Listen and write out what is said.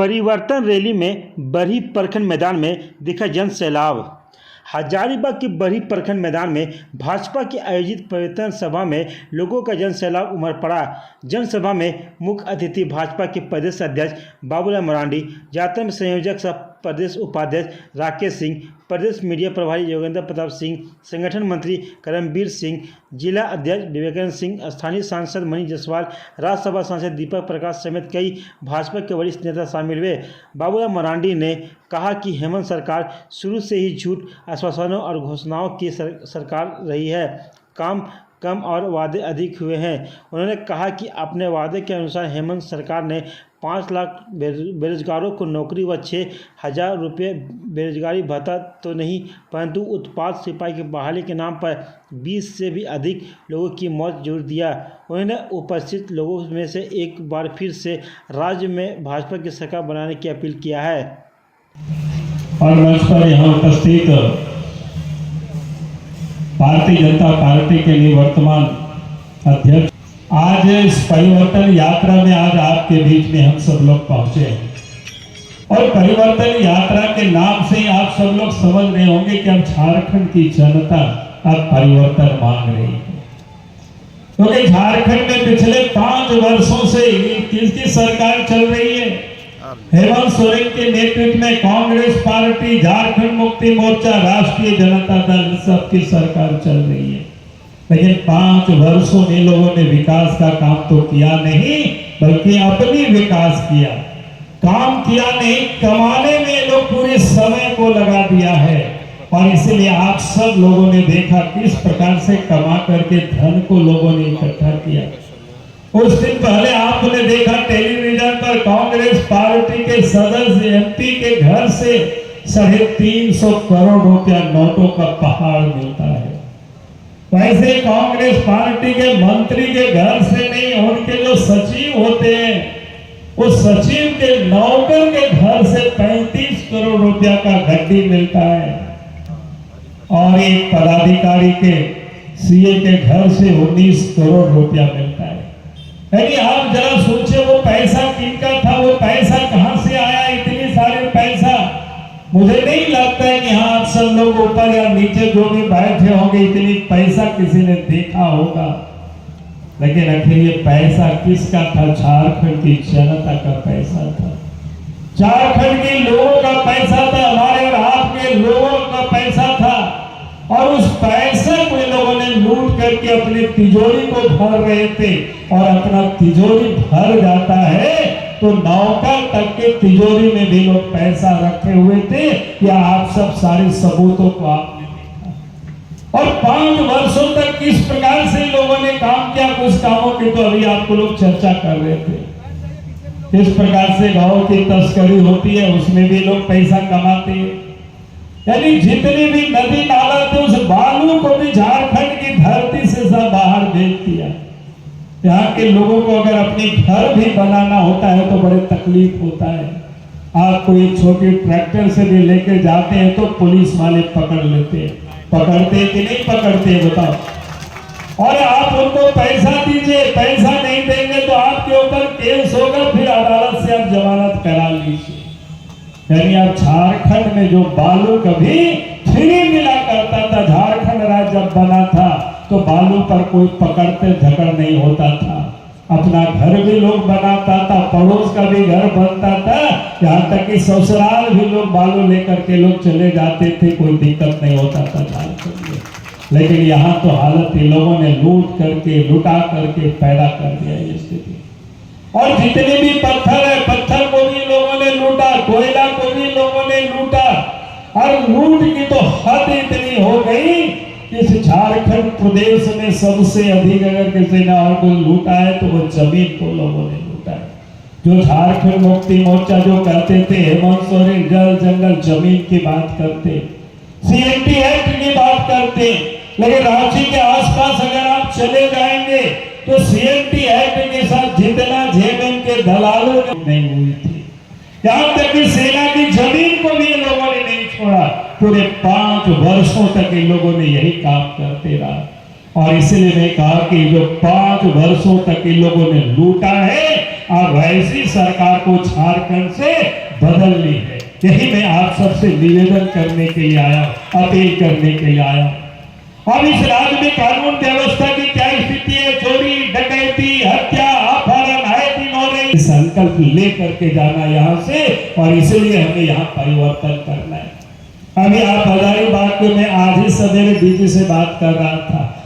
परिवर्तन रैली में बरही प्रखंड मैदान में दिखा जन सैलाब। हजारीबाग के बरही प्रखंड मैदान में भाजपा की आयोजित परिवर्तन सभा में लोगों का जन सैलाब उमड़ पड़ा। जनसभा में मुख्य अतिथि भाजपा के प्रदेश अध्यक्ष बाबूलाल मरांडी, यात्रा में संयोजक सह प्रदेश उपाध्यक्ष राकेश सिंह, प्रदेश मीडिया प्रभारी योगेंद्र प्रताप सिंह, संगठन मंत्री करमबीर सिंह, जिला अध्यक्ष विवेकानंद सिंह, स्थानीय सांसद मनीष जायसवाल, राज्यसभा सांसद दीपक प्रकाश समेत कई भाजपा के वरिष्ठ नेता शामिल हुए। बाबूलाल मरांडी ने कहा कि हेमंत सरकार शुरू से ही झूठ आश्वासनों और घोषणाओं की सरकार रही है। काम कम और वादे अधिक हुए हैं। उन्होंने कहा कि अपने वादे के अनुसार हेमंत सरकार ने 5 लाख बेरोजगारों को नौकरी व 6,000 रुपये बेरोजगारी भत्ता तो नहीं, परंतु उत्पाद सिपाही की बहाली के नाम पर 20 से भी अधिक लोगों की मौत जरूर दिया। उन्होंने उपस्थित लोगों में से एक बार फिर से राज्य में भाजपा की सरकार बनाने की अपील किया है। और मंच पर यहाँ उपस्थित भारतीय जनता पार्टी के निवर्तमान अध्यक्ष, आज इस परिवर्तन यात्रा में आज आपके बीच में हम सब लोग पहुंचे हैं और परिवर्तन यात्रा के नाम से आप सब लोग समझ रहे होंगे कि अब झारखंड की जनता अब परिवर्तन मांग रही है, क्योंकि झारखंड में पिछले 5 वर्षों से किसकी सरकार चल रही है? हेमंत सोरेन के नेतृत्व में कांग्रेस पार्टी, झारखंड मुक्ति मोर्चा, राष्ट्रीय जनता दल सबकी सरकार चल रही है। लेकिन 5 वर्षों में लोगों ने विकास का काम तो किया नहीं, बल्कि अपनी विकास किया, काम किया नहीं, कमाने में लोग पूरे समय को लगा दिया है। और इसलिए आप सब लोगों ने देखा किस प्रकार से कमा करके धन को लोगों ने इकट्ठा किया। उस दिन पहले आपने देखा टेलीविजन पर कांग्रेस पार्टी के सदस्य एमपी के घर से 350 करोड़ रुपया नोटों का पहाड़ मिलता है। वैसे कांग्रेस पार्टी के मंत्री के घर से नहीं, उनके जो सचिव होते हैं उस सचिव के नौकर के घर से 35 करोड़ रुपया का गड्डी मिलता है और एक पदाधिकारी के सीए के घर से 19 करोड़ रुपया मिलता है। यानी आप जरा सोचे वो पैसा किनका था, वो पैसा कहां से आया, इतनी सारे पैसा। मुझे नहीं लगता है कि हाँ आप सब लोग ऊपर या नीचे जो भी बैठे होंगे इतनी पैसा किसी ने देखा होगा, लेकिन आखिर ये पैसा किसका था? झारखंड की जनता का पैसा था, झारखंड के लोगों का पैसा था, हमारे और आपके लोगों का पैसा था। और उस पैसे को लोगों ने लूट करके अपनी तिजोरी को भर रहे थे, और अपना तिजोरी भर जाता है तो नौकर तक के तिजोरी में भी लोग पैसा रखे हुए थे। या आप सब सारे सबूतों को आपने देखा। और 5 वर्षों तक किस प्रकार से लोगों ने काम किया, कुछ कामों की तो अभी आपको लोग चर्चा कर रहे थे। किस प्रकार से गाँव की तस्करी होती है, उसमें भी लोग पैसा कमाते हैं। यानी जितने भी नदी नाला थे उस बालू को भी झारखंड की धरती से सब बाहर भेज दिया। यहाँ के लोगों को अगर अपनी घर भी बनाना होता है तो बड़े तकलीफ होता है। आप कोई छोटी ट्रैक्टर से भी लेके जाते हैं तो पुलिस वाले पकड़ लेते हैं। पकड़ते कि नहीं पकड़ते बताओ? और आप उनको पैसा दीजिए, पैसा नहीं देंगे तो आपके ऊपर केस होगा, फिर अदालत से आप जमानत करा लीजिए। यानी अब झारखंड में जो बालू कभी फ्री मिला करता था, झारखंड राज्य जब बना था तो बालू पर कोई पकड़ते झगड़ नहीं होता था। अपना घर भी लोग बनाता था, पड़ोस का भी घर बनता था, यहाँ तक कि ससुराल भी लोग बालू लेकर के लोग चले जाते थे, कोई दिक्कत नहीं होता था झारखंड में। लेकिन यहाँ तो हालत इन लोगों ने लूट करके, लुटा करके पैदा कर दिया ये स्थिति। और जितने भी पत्थर है, पत्थर को भी लोगों ने लूटा, कोयला को भी लोगों ने लूटा। और लूट की तो हद इतनी हो गई कि इस झारखंड प्रदेश में सबसे अधिक अगर किसी ने और कोई लूटा है तो वो जमीन को लोगों ने लूटा है। जो झारखंड मुक्ति मोर्चा जो कहते थे, हेमंत सोरेन जल जंगल जमीन की बात करते, सीएनटी एक्ट की बात करते, लेकिन रांची के आसपास अगर आप चले जाएंगे तो सीएनटी एक्ट के साथ जितना जेएमएम के दलालों ने नहीं हुई थी, यहाँ तक कि सेना की जमीन को भी लोगों ने नहीं छोड़ा। पूरे 5 वर्षों तक इन लोगों ने यही काम करते रहा। और इसलिए मैं कहा कि जो 5 वर्षों तक इन लोगों ने लूटा है, अब ऐसी सरकार को झारखंड से बदलनी है। यही मैं आप सबसे निवेदन करने के लिए आया, अपील करने के लिए आया। अब इस राज्य में कानून व्यवस्था की क्या स्थिति है? चोरी, डकैती, हत्या, अपहरण आए दिन हो रही। संकल्प लेकर के जाना यहाँ से, और इसलिए हमें यहाँ परिवर्तन करना है। अभी आप हजारीबाग में, मैं आज ही सवेरे दीदी से बात कर रहा था।